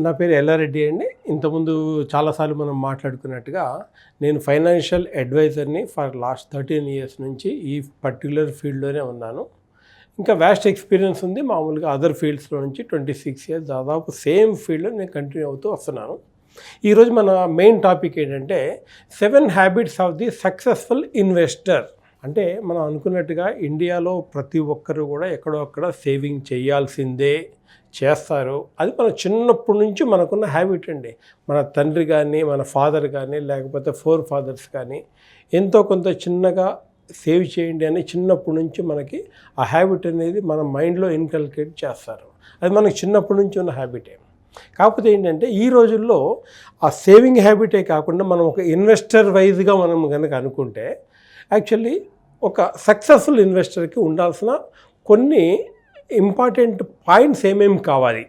నా పేరు యెల్లా రెడ్డి అండి. ఇంతకుముందు చాలాసార్లు మనం మాట్లాడుకున్నట్టుగా నేను ఫైనాన్షియల్ అడ్వైజర్ని ఫర్ లాస్ట్ 13 years నుంచి ఈ పర్టికులర్ ఫీల్డ్లోనే ఉన్నాను. ఇంకా వ్యాస్ట్ ఎక్స్పీరియన్స్ ఉంది. మామూలుగా అదర్ ఫీల్డ్స్లో నుంచి 26 years దాదాపు సేమ్ ఫీల్డ్లో నేను కంటిన్యూ అవుతూ వస్తున్నాను. ఈరోజు మన మెయిన్ టాపిక్ ఏంటంటే 7 habits of the successful investor. అంటే మనం అనుకున్నట్టుగా ఇండియాలో ప్రతి ఒక్కరు కూడా ఎక్కడో అక్కడ సేవింగ్ చేయాల్సిందే, చేస్తారు. అది మన చిన్నప్పటి నుంచి మనకున్న హ్యాబిట్ అండి. మన తండ్రి కానీ, మన ఫాదర్ కానీ, లేకపోతే ఫోర్ ఫాదర్స్ కానీ ఎంతో కొంత చిన్నగా సేవ్ చేయండి అని చిన్నప్పటి నుంచి మనకి ఆ హ్యాబిట్ అనేది మన మైండ్లో ఇన్కల్కేట్ చేస్తారు. అది మనకి చిన్నప్పటి నుంచి ఉన్న హ్యాబిటే. కాకపోతే ఏంటంటే ఈ రోజుల్లో ఆ సేవింగ్ హ్యాబిటే కాకుండా మనం ఒక ఇన్వెస్టర్ వైజ్గా మనం కనుక అనుకుంటే యాక్చువల్లీ ఒక సక్సెస్ఫుల్ ఇన్వెస్టర్కి ఉండాల్సిన కొన్ని ఇంపార్టెంట్ పాయింట్స్ ఏమేమి కావాలి,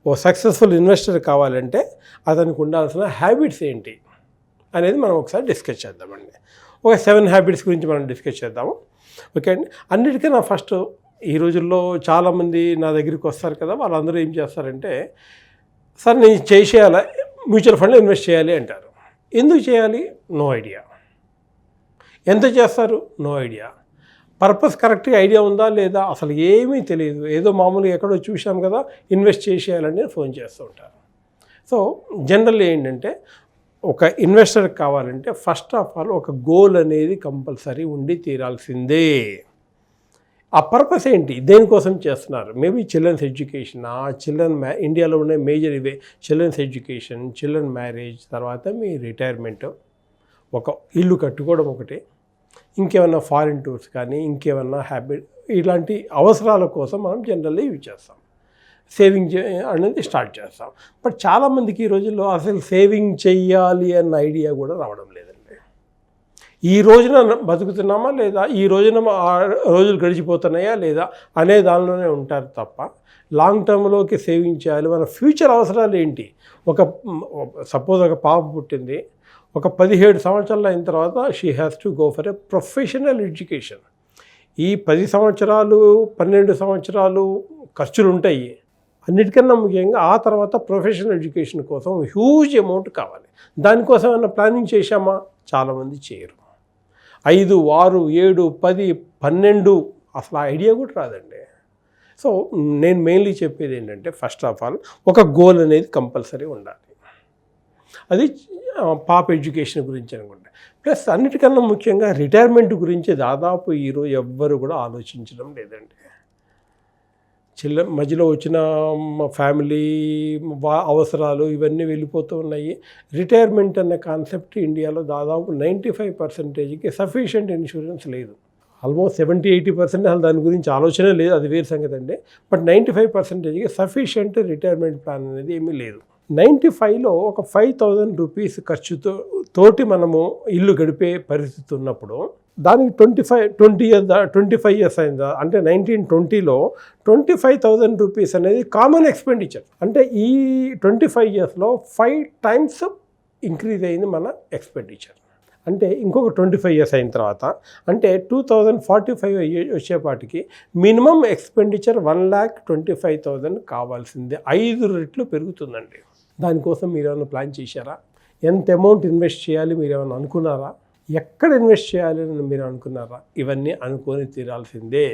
ఓ సక్సెస్ఫుల్ ఇన్వెస్టర్ కావాలంటే అతనికి ఉండాల్సిన హ్యాబిట్స్ ఏంటి అనేది మనం ఒకసారి డిస్కస్ చేద్దామండి. ఒక 7 హ్యాబిట్స్ గురించి మనం డిస్కస్ చేద్దాము. ఓకే అండి. అన్నిటికన్నా ఫస్ట్ ఈ రోజుల్లో చాలామంది నా దగ్గరికి వస్తారు కదా, వాళ్ళందరూ ఏం చేస్తారంటే, సార్ నేను చేసేయాలా, మ్యూచువల్ ఫండ్లో ఇన్వెస్ట్ చేయాలి అంటారు. ఎందుకు చేయాలి? No idea. ఎంత చేస్తారు? No idea. పర్పస్ కరెక్ట్గా ఐడియా ఉందా లేదా అసలు ఏమీ తెలియదు. ఏదో మామూలుగా ఎక్కడో చూసాం కదా ఇన్వెస్ట్ చేసేయాలని ఫోన్ చేస్తూ ఉంటారు. సో జనరల్లీ ఏంటంటే ఒక ఇన్వెస్టర్ కావాలంటే ఫస్ట్ ఆఫ్ ఆల్ ఒక గోల్ అనేది కంపల్సరీ ఉండి తీరాల్సిందే. ఆ పర్పస్ ఏంటి, దేనికోసం చేస్తున్నారు? మేబీ చిల్డ్రన్స్ ఎడ్యుకేషన్, ఇండియాలో ఉండే మేజర్ ఇవే చిల్డ్రన్స్ ఎడ్యుకేషన్, చిల్డ్రన్ మ్యారేజ్, తర్వాత మీ రిటైర్మెంట్, ఒక ఇల్లు కట్టుకోవడం ఒకటి, ఇంకేమన్నా ఫారిన్ టూర్స్ కానీ ఇంకేమన్నా హ్యాబిట్, ఇలాంటి అవసరాల కోసం మనం జనరల్లీ యూజ్ చేస్తాం. సేవింగ్ అనేది స్టార్ట్ చేస్తాం. బట్ చాలామందికి ఈ రోజుల్లో అసలు సేవింగ్ చెయ్యాలి అన్న ఐడియా కూడా రావడం లేదండి. ఈ రోజున బతుకుతున్నామా లేదా, ఈ రోజున రోజులు గడిచిపోతున్నాయా లేదా అనే దానిలోనే ఉంటారు తప్ప లాంగ్ టర్మ్లోకి సేవింగ్ చేయాలి, మన ఫ్యూచర్ అవసరాలు ఏంటి. సపోజ్ ఒక పాప పుట్టింది, ఒక 17 సంవత్సరాలు అయిన తర్వాత she has to go for a professional education. ఈ 10 సంవత్సరాలు 12 సంవత్సరాలు ఖర్చులు ఉంటాయి. అన్నిటికన్నా ముఖ్యంగా ఆ తర్వాత ప్రొఫెషనల్ ఎడ్యుకేషన్ కోసం హ్యూజ్ అమౌంట్ కావాలి. దానికోసం ఏమైనా ప్లానింగ్ చేశామా? చాలామంది చేయరు. 5, 6, 7, 10, 12 అసలు ఆ ఐడియా కూడా రాదండి. సో నేను మెయిన్లీ చెప్పేది ఏంటంటే ఫస్ట్ ఆఫ్ ఆల్ ఒక గోల్ అనేది కంపల్సరీ ఉండాలి. అది పాప ఎడ్యుకేషన్ గురించి అనుకుంటే, ప్లస్ అన్నిటికన్నా ముఖ్యంగా రిటైర్మెంట్ గురించి దాదాపు ఈరోజు ఎవ్వరు కూడా ఆలోచించడం లేదండి. మధ్యలో వచ్చిన ఫ్యామిలీ అవసరాలు ఇవన్నీ వెళ్ళిపోతూ ఉన్నాయి. రిటైర్మెంట్ అనే కాన్సెప్ట్ ఇండియాలో దాదాపు 95%కి సఫిషియెంట్ ఇన్సూరెన్స్ లేదు. ఆల్మోస్ట్ 70-80% అసలు దాని గురించి ఆలోచన లేదు, అది వేరే సంగతి అండి. బట్ 95%కి సఫిషియెంట్ రిటైర్మెంట్ ప్లాన్ అనేది ఏమీ లేదు. 95లో ఒక 5,000 రూపీస్ ఖర్చుతోటి మనము ఇల్లు గడిపే పరిస్థితి ఉన్నప్పుడు దానికి 25 years అయిందా అంటే 1920లో 25,000 రూపీస్ అనేది కామన్ ఎక్స్పెండిచర్. అంటే ఈ 25 yearsలో 5 times ఇంక్రీజ్ అయింది మన ఎక్స్పెండిచర్. అంటే ఇంకొక 25 years అయిన తర్వాత అంటే 2045 వచ్చేపాటికి మినిమం ఎక్స్పెండిచర్ 1,25,000 కావాల్సిందే. 5 రెట్లు పెరుగుతుందండి. దానికోసం మీరు ఏమైనా ప్లాన్ చేశారా? ఎంత అమౌంట్ ఇన్వెస్ట్ చేయాలి మీరు ఏమైనా అనుకున్నారా? ఎక్కడ ఇన్వెస్ట్ చేయాలి అని మీరు అనుకున్నారా? ఇవన్నీ అనుకొని తీరాల్సిందే.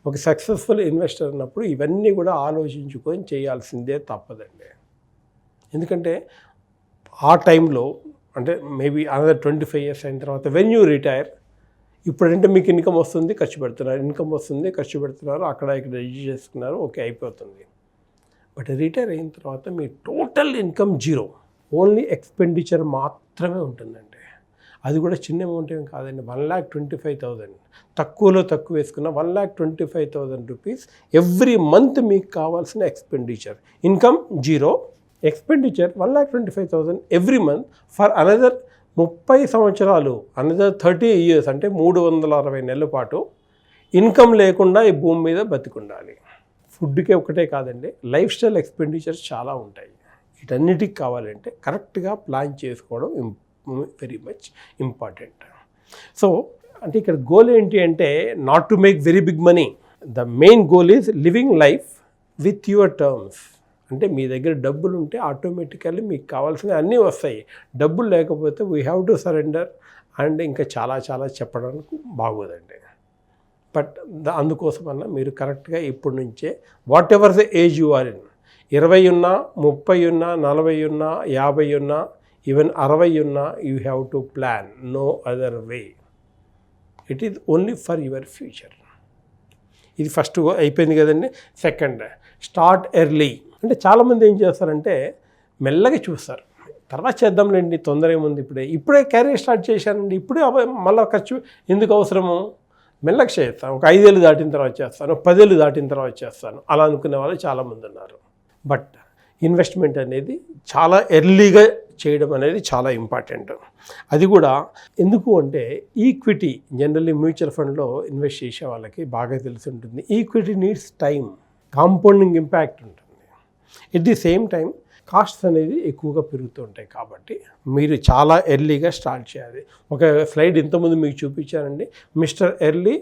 ఒక సక్సెస్ఫుల్ ఇన్వెస్టర్ అన్నప్పుడు ఇవన్నీ కూడా ఆలోచించుకొని చేయాల్సిందే, తప్పదండి. ఎందుకంటే ఆ టైంలో అంటే మేబీ అనదర్ 25 years అయిన తర్వాత వెన్ యూ రిటైర్, ఇప్పుడంటే మీకు ఇన్కమ్ వస్తుంది, ఖర్చు పెడుతున్నారు, అక్కడ ఇక్కడ యూజ్ చేసుకున్నారు, ఓకే అయిపోతుంది. బట్ రిటైర్ అయిన తర్వాత మీ టోటల్ ఇన్కమ్ 0, ఓన్లీ ఎక్స్పెండిచర్ మాత్రమే ఉంటుందండి. అది కూడా చిన్న అమౌంట్ ఏం కాదండి. 1,25,000 తక్కువలో తక్కువ వేసుకున్న 1,25,000 రూపీస్ ఎవ్రీ మంత్ మీకు కావాల్సిన expenditure. Income 0, expenditure 1,25,000 every month for another 30 సంవత్సరాలు, అనదర్ 30 years అంటే 360 నెలల పాటు ఇన్కమ్ లేకుండా ఈ భూమి మీద బతికుండాలి. ఫుడ్కే ఒకటే కాదండి, లైఫ్ స్టైల్ ఎక్స్పెండిచర్స్ చాలా ఉంటాయి. వీటన్నిటికి కావాలంటే కరెక్ట్గా ప్లాన్ చేసుకోవడం వెరీ మచ్ ఇంపార్టెంట్. సో అంటే ఇక్కడ గోల్ ఏంటి అంటే not to make very big money. The main goal is living life with your terms. అంటే మీ దగ్గర డబ్బులు ఉంటే ఆటోమేటికల్లీ మీకు కావాల్సినవి అన్నీ వస్తాయి. డబ్బులు లేకపోతే we have to surrender and ఇంకా చాలా చాలా చెప్పడానికి బాగోదండి. బట్ అందుకోసమన్నా మీరు కరెక్ట్గా ఇప్పటి నుంచే whatever the age you are in, 20 ఉన్నా, 30 ఉన్నా, 40 ఉన్నా, 50 ఉన్నా, ఈవెన్ 60 ఉన్నా, you have to plan. No other way. It is only for your future. ఇది ఫస్ట్ అయిపోయింది కదండి. Second, start early. అంటే చాలామంది ఏం చేస్తారంటే మెల్లగా చూస్తారు, తర్వాత చేద్దాంలేండి, తొందర ఏముంది, ఇప్పుడే క్యారియర్ స్టార్ట్ చేశానండి, ఇప్పుడే మళ్ళీ ఖర్చు ఎందుకు అవసరము, మెల్లగా చేస్తాను, ఒక 5 ఏళ్ళు దాటిన తర్వాత చేస్తాను, 10 ఏళ్ళు దాటిన తర్వాత చేస్తాను, అలా అనుకునే వాళ్ళు చాలామంది ఉన్నారు. బట్ ఇన్వెస్ట్మెంట్ అనేది చాలా ఎర్లీగా చేయడం అనేది చాలా ఇంపార్టెంట్. అది కూడా ఎందుకు అంటే ఈక్విటీ జనరల్లీ మ్యూచువల్ ఫండ్లో ఇన్వెస్ట్ చేసే వాళ్ళకి బాగా తెలిసి ఉంటుంది. Equity needs time, compounding impact ఉంటుంది. At the same time costs అనేది ఎక్కువగా పెరుగుతూ ఉంటాయి. కాబట్టి మీరు చాలా ఎర్లీగా స్టార్ట్ చేయాలి. ఒక స్లైడ్ ఇంతకుముందు మీకు చూపించానండి, mister early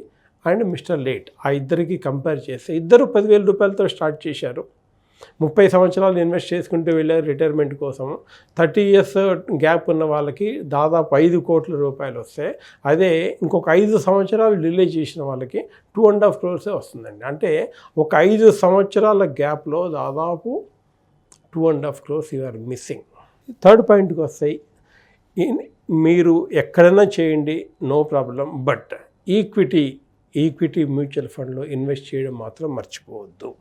and mister late. ఆ ఇద్దరికి కంపేర్ చేస్తే ఇద్దరు 10,000 రూపాయలతో స్టార్ట్ చేశారు. 30 సంవత్సరాలు ఇన్వెస్ట్ చేసుకుంటూ వెళ్ళారు రిటైర్మెంట్ కోసం. 30 years గ్యాప్ ఉన్న వాళ్ళకి దాదాపు 5 కోట్ల రూపాయలు వస్తే, అదే ఇంకొక 5 సంవత్సరాలు డిలే చేసిన వాళ్ళకి 2.5 crores వస్తుందండి. అంటే ఒక 5 సంవత్సరాల గ్యాప్లో దాదాపు 2.5 crores you are missing. Third పాయింట్కి వస్తాయి, మీరు ఎక్కడైనా చేయండి, no problem, but equity mutual ఫండ్లో ఇన్వెస్ట్ చేయడం మాత్రం మర్చిపోవద్దు.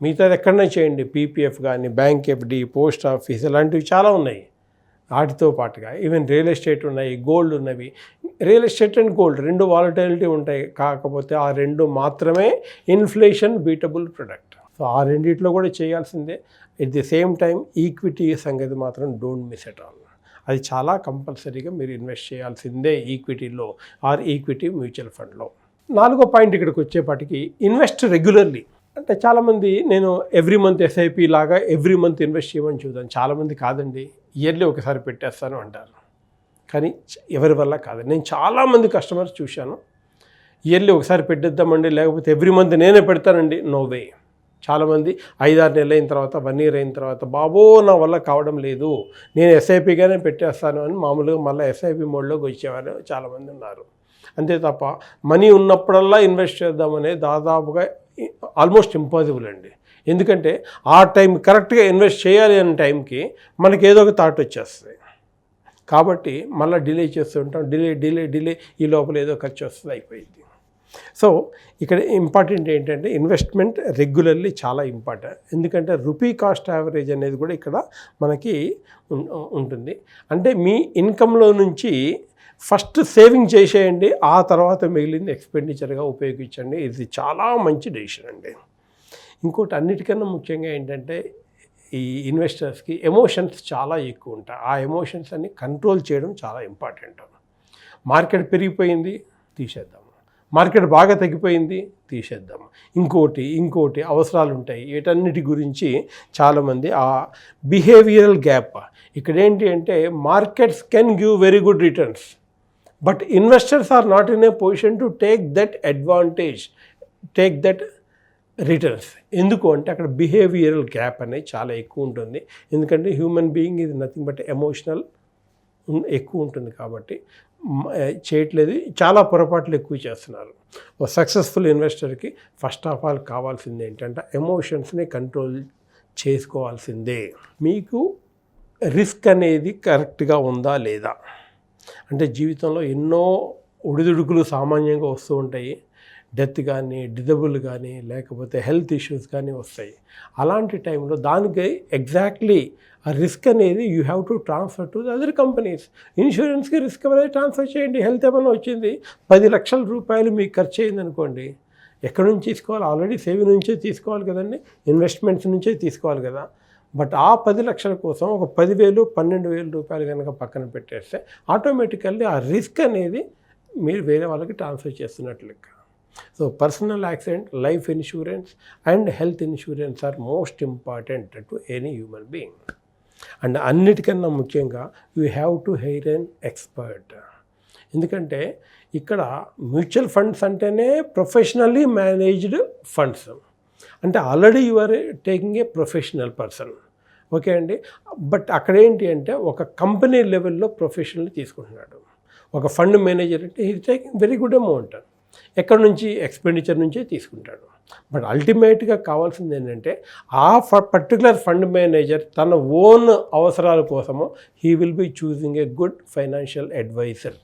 మిగతాది ఎక్కడైనా చేయండి, పీపీఎఫ్ కానీ, బ్యాంక్ ఎఫ్డి, పోస్ట్ ఆఫీస్, ఇలాంటివి చాలా ఉన్నాయి. వాటితో పాటుగా ఈవెన్ రియల్ ఎస్టేట్ ఉన్నాయి, గోల్డ్ ఉన్నవి. రియల్ ఎస్టేట్ అండ్ గోల్డ్ రెండు వాలటిలిటీ ఉంటాయి, కాకపోతే ఆ రెండు మాత్రమే ఇన్ఫ్లేషన్ బీటబుల్ ప్రొడక్ట్. సో ఆ రెండిట్లో కూడా చేయాల్సిందే. At the same time equity సంగతి మాత్రం డోంట్ మిస్ ఎట్ ఆల్. అది చాలా కంపల్సరీగా మీరు ఇన్వెస్ట్ చేయాల్సిందే ఈక్విటీలో ఆర్ ఈక్విటీ మ్యూచువల్ ఫండ్లో. 4వ పాయింట్ ఇక్కడికి వచ్చేపాటికి, ఇన్వెస్ట్ రెగ్యులర్లీ. అంటే చాలామంది నేను ఎవ్రీ మంత్ ఎస్ఐపి లాగా ఎవ్రీ మంత్ ఇన్వెస్ట్ చేయమని చూద్దాం. చాలామంది కాదండి, ఇయర్లీ ఒకసారి పెట్టేస్తాను అంటారు. కానీ ఎవరి వల్ల కాదు. నేను చాలామంది కస్టమర్స్ చూశాను, ఇయర్లీ ఒకసారి పెట్టేద్దామండి, లేకపోతే ఎవ్రీ మంత్ నేనే పెడతానండి. No way. చాలామంది 5-6 నెలలు అయిన తర్వాత, 1 year అయిన తర్వాత, బాబో నా వల్ల కావడం లేదు, నేను ఎస్ఐపిగానే పెట్టేస్తాను అని మామూలుగా మళ్ళీ ఎస్ఐపి మోడ్లోకి వచ్చేవారు చాలామంది ఉన్నారు. అంతే తప్ప మనీ ఉన్నప్పుడల్లా ఇన్వెస్ట్ చేద్దామనే దాదాపుగా ఆల్మోస్ట్ ఇంపాసిబుల్ అండి. ఎందుకంటే ఆ టైం కరెక్ట్గా ఇన్వెస్ట్ చేయాలి అనే టైంకి మనకి ఏదో ఒక థాట్ వచ్చేస్తుంది. కాబట్టి మళ్ళీ డిలే చేస్తూ ఉంటాం, డిలే, ఈ లోపల ఏదో ఖర్చు వస్తుంది, అయిపోయింది. సో ఇక్కడ ఇంపార్టెంట్ ఏంటంటే ఇన్వెస్ట్మెంట్ రెగ్యులర్లీ చాలా ఇంపార్టెంట్. ఎందుకంటే రూపీ కాస్ట్ యావరేజ్ అనేది కూడా ఇక్కడ మనకి ఉంటుంది. అంటే మీ ఇన్కంలో నుంచి ఫస్ట్ సేవింగ్ చేసేయండి, ఆ తర్వాత మిగిలింది ఎక్స్పెండిచర్గా ఉపయోగించండి. ఇది చాలా మంచి డెసిషన్ అండి. ఇంకోటి అన్నిటికన్నా ముఖ్యంగా ఏంటంటే ఈ ఇన్వెస్టర్స్కి ఎమోషన్స్ చాలా ఎక్కువ ఉంటాయి. ఆ ఎమోషన్స్ అన్ని కంట్రోల్ చేయడం చాలా ఇంపార్టెంట్. మార్కెట్ పెరిగిపోయింది, తీసేద్దాము. మార్కెట్ బాగా తగ్గిపోయింది, తీసేద్దాము. ఇంకోటి అవసరాలు ఉంటాయి. వీటన్నిటి గురించి చాలామంది ఆ బిహేవియరల్ గ్యాప్. ఇక్కడ ఏంటి అంటే markets can give very good returns, but investors are not in a position to take that advantage, take that returns. ఎందుకు అంటే అక్కడ బిహేవియరల్ గ్యాప్ అనేది చాలా ఎక్కువ ఉంటుంది. ఎందుకంటే హ్యూమన్ బీయింగ్ ఇది నథింగ్ బట్ ఎమోషనల్ ఎక్కువ ఉంటుంది. కాబట్టి చేయట్లేదు, చాలా పొరపాట్లు ఎక్కువ చేస్తున్నారు. ఒక సక్సెస్ఫుల్ ఇన్వెస్టర్కి ఫస్ట్ ఆఫ్ ఆల్ కావాల్సింది ఏంటంటే ఎమోషన్స్ని కంట్రోల్ చేసుకోవాల్సిందే. మీకు రిస్క్ అనేది కరెక్ట్గా ఉందా లేదా, అంటే జీవితంలో ఎన్నో ఒడిదుడుకులు సామాన్యంగా వస్తూ ఉంటాయి. డెత్ కానీ, డిజబుల్ కానీ, లేకపోతే హెల్త్ ఇష్యూస్ కానీ వస్తాయి. అలాంటి టైంలో దానికి ఎగ్జాక్ట్లీ ఆ రిస్క్ అనేది you have to transfer to the other companies. ఇన్సూరెన్స్కి రిస్క్ అనేది ట్రాన్స్ఫర్ చేయండి. హెల్త్ ఏమైనా వచ్చింది, 10 లక్షల రూపాయలు మీకు ఖర్చు అయింది అనుకోండి, ఎక్కడి నుంచి తీసుకోవాలి? ఆల్రెడీ సేవింగ్ నుంచే తీసుకోవాలి కదండి, ఇన్వెస్ట్మెంట్స్ నుంచే తీసుకోవాలి కదా. బట్ ఆ 10 లక్షల కోసం ఒక 10,000, 12,000 రూపాయలు కనుక పక్కన పెట్టేస్తే ఆటోమేటికల్లీ ఆ రిస్క్ అనేది మీరు వేరే వాళ్ళకి ట్రాన్స్ఫర్ చేస్తున్నట్లు లెక్క. So personal accident, life insurance and health insurance are most important to any human being. And అన్నిటికన్నా ముఖ్యంగా you have to hire an expert. ఎందుకంటే ఇక్కడ మ్యూచువల్ ఫండ్స్ అంటేనే ప్రొఫెషనల్లీ మేనేజ్డ్ ఫండ్స్. అంటే already you are taking a professional person. Okay అండి. But అక్కడ ఏంటి అంటే ఒక కంపెనీ లెవెల్లో ప్రొఫెషనల్ తీసుకుంటున్నాడు. ఒక ఫండ్ మేనేజర్ అంటే he taking very good amount. ఎక్కడి నుంచి? ఎక్స్పెండిచర్ నుంచే తీసుకుంటాడు. బట్ అల్టిమేట్గా కావాల్సింది ఏంటంటే ఆ పర్టికులర్ ఫండ్ మేనేజర్ తన ఓన్ అవసరాల కోసము he will be choosing a good financial advisor.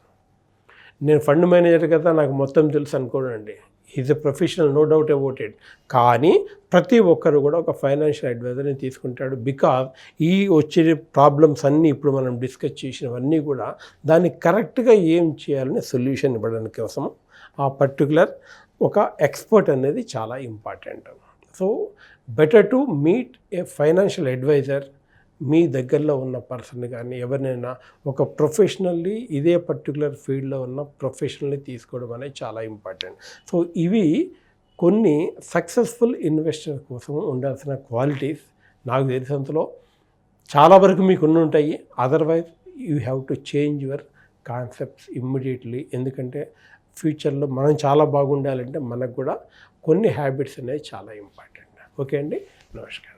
నేను ఫండ్ మేనేజర్ కదా నాకు మొత్తం తెలుసు అనుకోనండి. Is a professional, no doubt about it. కానీ ప్రతి ఒక్కరు కూడా ఒక ఫైనాన్షియల్ అడ్వైజర్ని తీసుకుంటాడు. బికాజ్ ఈ వచ్చే ప్రాబ్లమ్స్ అన్నీ ఇప్పుడు మనం డిస్కస్ చేసినవన్నీ కూడా దాన్ని కరెక్ట్గా ఏం చేయాలని సొల్యూషన్ ఇవ్వడానికి కోసం ఆ పర్టికులర్ ఒక ఎక్స్పర్ట్ అనేది చాలా important. So better to meet a financial advisor. మీ దగ్గరలో ఉన్న పర్సన్ కానీ ఎవరినైనా ఒక ప్రొఫెషనల్లీ ఇదే పర్టికులర్ ఫీల్డ్లో ఉన్న ప్రొఫెషనల్లీ తీసుకోవడం అనేది చాలా ఇంపార్టెంట్. సో ఇవి కొన్ని సక్సెస్ఫుల్ ఇన్వెస్టర్ కోసం ఉండాల్సిన క్వాలిటీస్. నాకు తెలిసినంతలో చాలా వరకు మీకు ఉంటాయి. Otherwise you have to change your concepts immediately. ఎందుకంటే ఫ్యూచర్లో మనం చాలా బాగుండాలంటే మనకు కూడా కొన్ని హ్యాబిట్స్ అనేవి చాలా ఇంపార్టెంట్. ఓకే అండి, నమస్కారం.